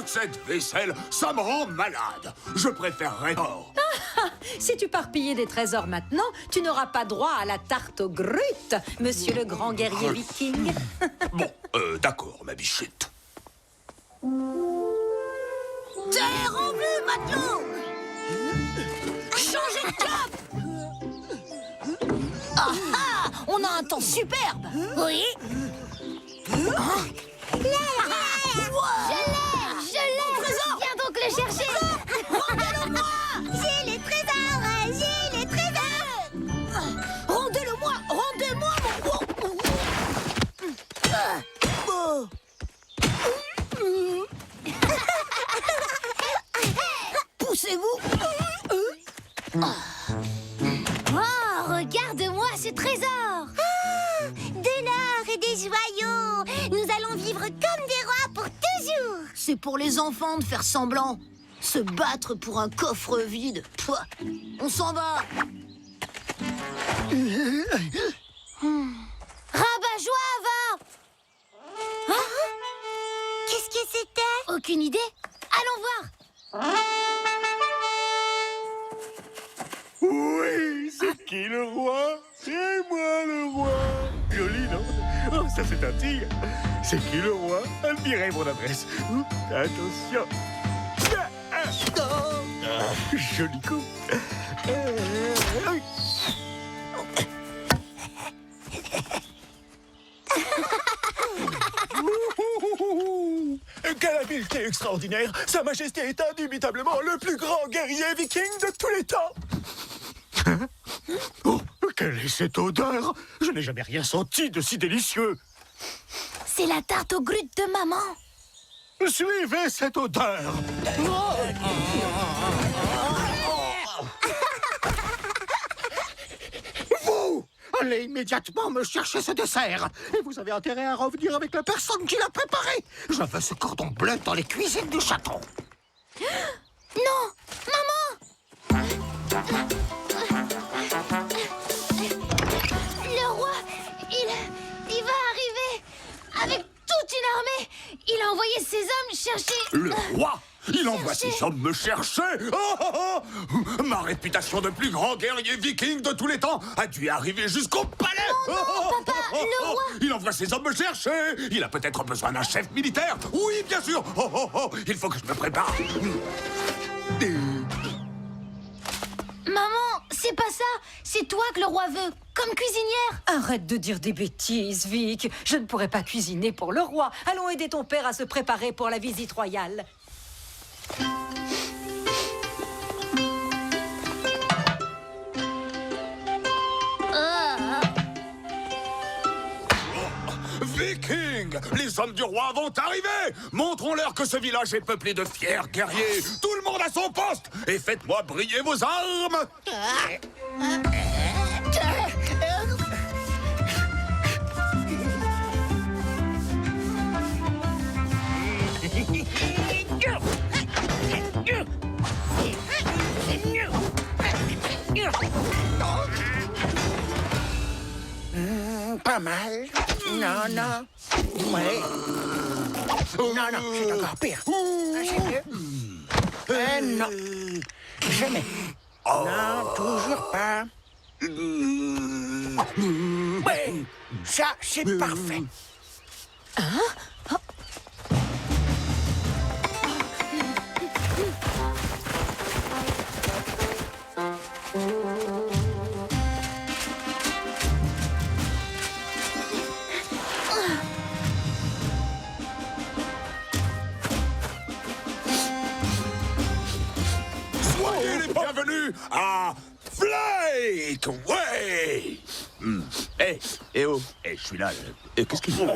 Cette vaisselle, ça me rend malade. Je préférerais or. Si tu pars piller des trésors maintenant, tu n'auras pas droit à la tarte aux grutes, monsieur le grand guerrier viking. Bon, d'accord, ma bichette. Terre en vue, matelot! Changez de cap! Ah ah! On a un temps superbe! Oui! Je l'ai! Viens donc le chercher! Rendez-le-moi! J'ai les trésors! J'ai les trésors! Rendez-le-moi! Rendez-moi mon Poussez-vous! Oh, regarde-moi ce trésor! De l'or et des joyaux! Nous allons vivre comme des rois pour toujours! C'est pour les enfants de faire semblant. Se battre pour un coffre vide. Pouah. On s'en va. Rabat-joie, va! Qu'est-ce que c'était? Aucune idée. Allons voir. Oui, c'est qui le roi? C'est moi le roi. Joli, non? Oh, ça c'est un tigre. C'est qui le roi? Admirez mon adresse. Attention. Joli coup. Quelle habileté extraordinaire! Sa Majesté est indubitablement le plus grand guerrier viking de tous les temps! Oh, quelle est cette odeur? Je n'ai jamais rien senti de si délicieux. C'est la tarte aux grutes de maman. Suivez cette odeur. Vous allez immédiatement me chercher ce dessert. Et vous avez intérêt à revenir avec la personne qui l'a préparé. Je veux ce cordon bleu dans les cuisines du château. Non, maman! Le roi, il va arriver avec toute une armée. Il a envoyé ses hommes chercher... Le roi? Il envoie ses hommes me chercher. Ma réputation de plus grand guerrier viking de tous les temps a dû arriver jusqu'au palais. papa, le roi. Il envoie ses hommes me chercher. Il a peut-être besoin d'un chef militaire. Oui, bien sûr. Il faut que je me prépare. Maman, c'est pas ça. C'est toi que le roi veut, comme cuisinière. Arrête de dire des bêtises, Vic. Je ne pourrai pas cuisiner pour le roi. Allons aider ton père à se préparer pour la visite royale. Viking, les hommes du roi vont arriver. Montrons-leur que ce village est peuplé de fiers guerriers. Tout le monde à son poste. Et faites-moi briller vos armes. Pas mal. Non, non. Ouais. Non, non, c'est encore pire. C'est mieux. Non. Jamais. Non, toujours pas. Ouais. Ça, c'est parfait. Soyez les bienvenus à Flake Way. Je suis là. Et qu'est-ce qu'il faut?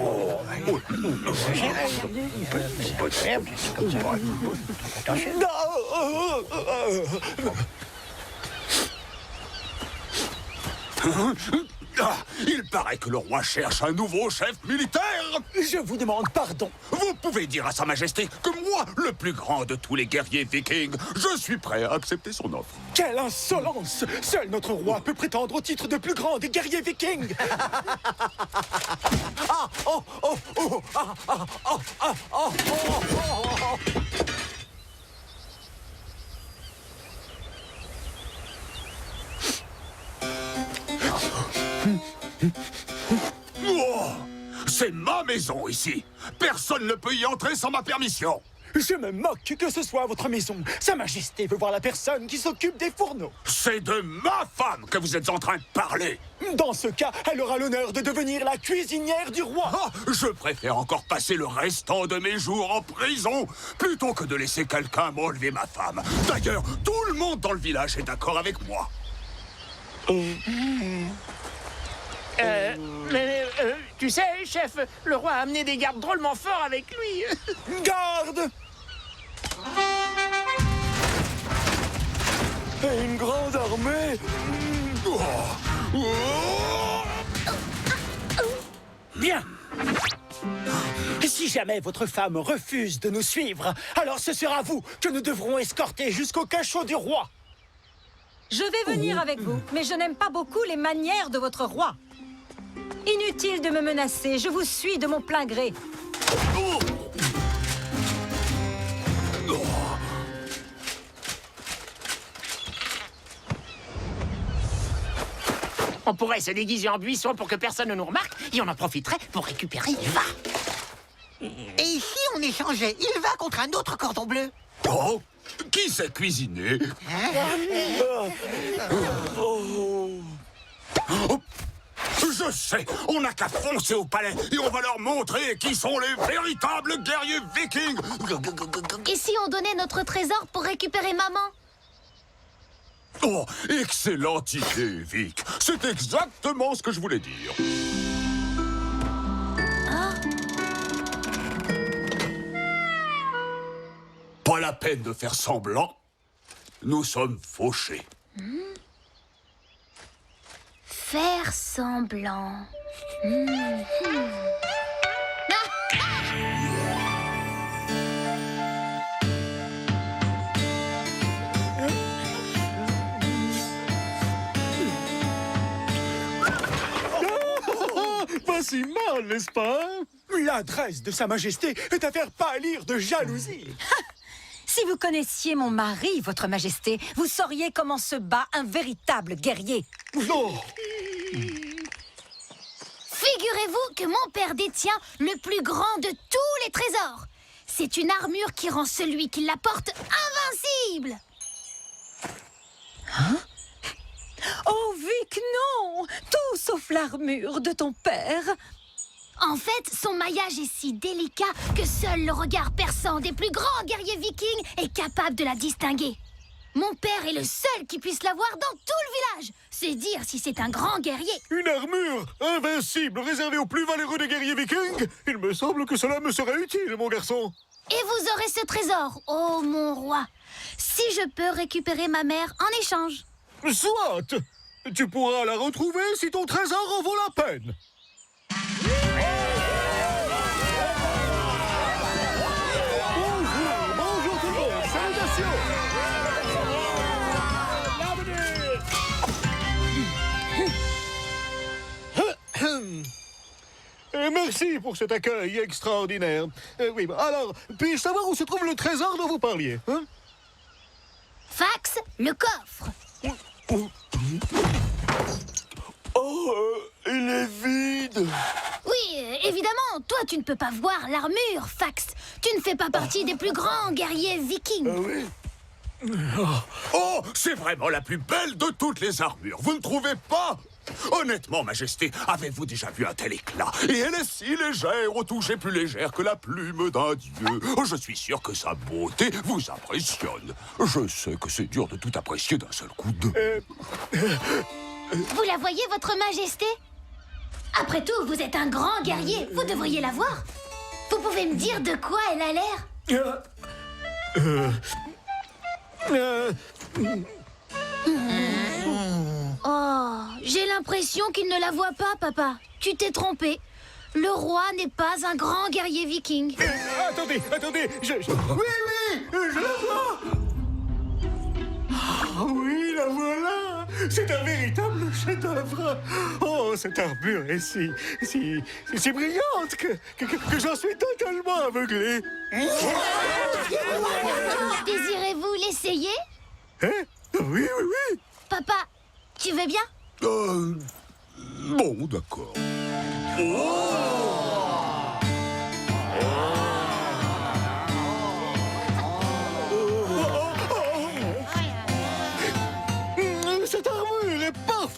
Il paraît que le roi cherche un nouveau chef militaire. Je vous demande pardon. Vous pouvez dire à sa majesté que moi, le plus grand de tous les guerriers vikings, je suis prêt à accepter son offre. Quelle insolence! Seul notre roi peut prétendre au titre de plus grand des guerriers vikings. C'est ma maison ici. Personne ne peut y entrer sans ma permission. Je me moque que ce soit votre maison. Sa Majesté veut voir la personne qui s'occupe des fourneaux. C'est de ma femme que vous êtes en train de parler. Dans ce cas, elle aura l'honneur de devenir la cuisinière du roi. Ah, je préfère encore passer le restant de mes jours en prison plutôt que de laisser quelqu'un m'enlever ma femme. D'ailleurs, tout le monde dans le village est d'accord avec moi. Tu sais, chef, le roi a amené des gardes drôlement forts avec lui. Garde! Et une grande armée. Bien. Si jamais votre femme refuse de nous suivre, alors ce sera vous que nous devrons escorter jusqu'au cachot du roi. Je vais venir avec vous, mais je n'aime pas beaucoup les manières de votre roi. Inutile de me menacer, je vous suis de mon plein gré. On pourrait se déguiser en buisson pour que personne ne nous remarque et on en profiterait pour récupérer Ilva. Et si on échangeait Ilva contre un autre cordon bleu? Oh, qui sait cuisiner? Oh, je sais, on n'a qu'à foncer au palais et on va leur montrer qui sont les véritables guerriers vikings. Et si on donnait notre trésor pour récupérer maman? Oh, excellente idée, Vic. C'est exactement ce que je voulais dire. Pas la peine de faire semblant. Nous sommes fauchés. Faire semblant. Pas si mal, n'est-ce pas? L'adresse de Sa Majesté est à faire pâlir de jalousie. Si vous connaissiez mon mari, votre majesté, vous sauriez comment se bat un véritable guerrier. Oh. Figurez-vous que mon père détient le plus grand de tous les trésors. C'est une armure qui rend celui qui la porte invincible. Oh, Vic, non! Tout sauf l'armure de ton père. En fait, son maillage est si délicat que seul le regard perçant des plus grands guerriers vikings est capable de la distinguer. Mon père est le seul qui puisse la voir dans tout le village. C'est dire si c'est un grand guerrier. Une armure invincible réservée aux plus valeureux des guerriers vikings? Il me semble que cela me serait utile, mon garçon. Et vous aurez ce trésor, oh mon roi, si je peux récupérer ma mère en échange. Soit! Tu pourras la retrouver si ton trésor en vaut la peine. Bonjour tout le monde, salutations! Merci pour cet accueil extraordinaire. Oui, alors, puis-je savoir où se trouve le trésor dont vous parliez, hein? Fax, le coffre. Oh, il est vide. Oui, évidemment, toi tu ne peux pas voir l'armure, Fax. Tu ne fais pas partie des plus grands guerriers vikings. Oui. Oh, c'est vraiment la plus belle de toutes les armures, vous ne trouvez pas? Honnêtement, Majesté, avez-vous déjà vu un tel éclat? Et elle est si légère, au toucher plus légère que la plume d'un dieu. Je suis sûr que sa beauté vous impressionne. Je sais que c'est dur de tout apprécier d'un seul coup d'œil. Vous la voyez, votre majesté? Après tout, vous êtes un grand guerrier, vous devriez la voir. Vous pouvez me dire de quoi elle a l'air? Oh, j'ai l'impression qu'il ne la voit pas, papa. Tu t'es trompé. Le roi n'est pas un grand guerrier viking. Attendez, je... Oui, je la vois. Ah oui, la voilà. C'est un véritable chef-d'œuvre. Oh, cette armure est si brillante que j'en suis totalement aveuglé. Désirez-vous l'essayer? Hein? Oui. Papa, tu veux bien? Bon, d'accord. Oh!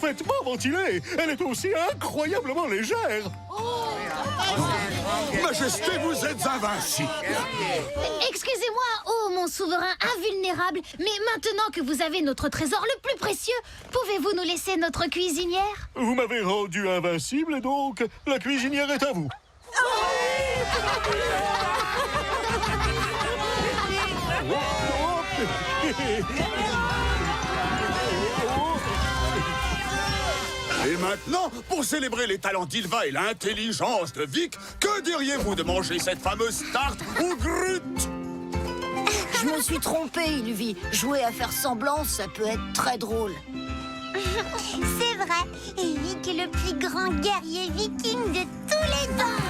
parfaitement ventilée. Elle est aussi incroyablement légère. Majesté, vous êtes invincible. Excusez-moi, oh mon souverain invulnérable, mais maintenant que vous avez notre trésor le plus précieux, pouvez-vous nous laisser notre cuisinière? Vous m'avez rendu invincible, donc la cuisinière est à vous. Et maintenant, pour célébrer les talents d'Ylva et l'intelligence de Vic, que diriez-vous de manger cette fameuse tarte au Grut? Je me suis trompée, Ilvi. Jouer à faire semblant, ça peut être très drôle. C'est vrai, et Vic est le plus grand guerrier viking de tous les temps.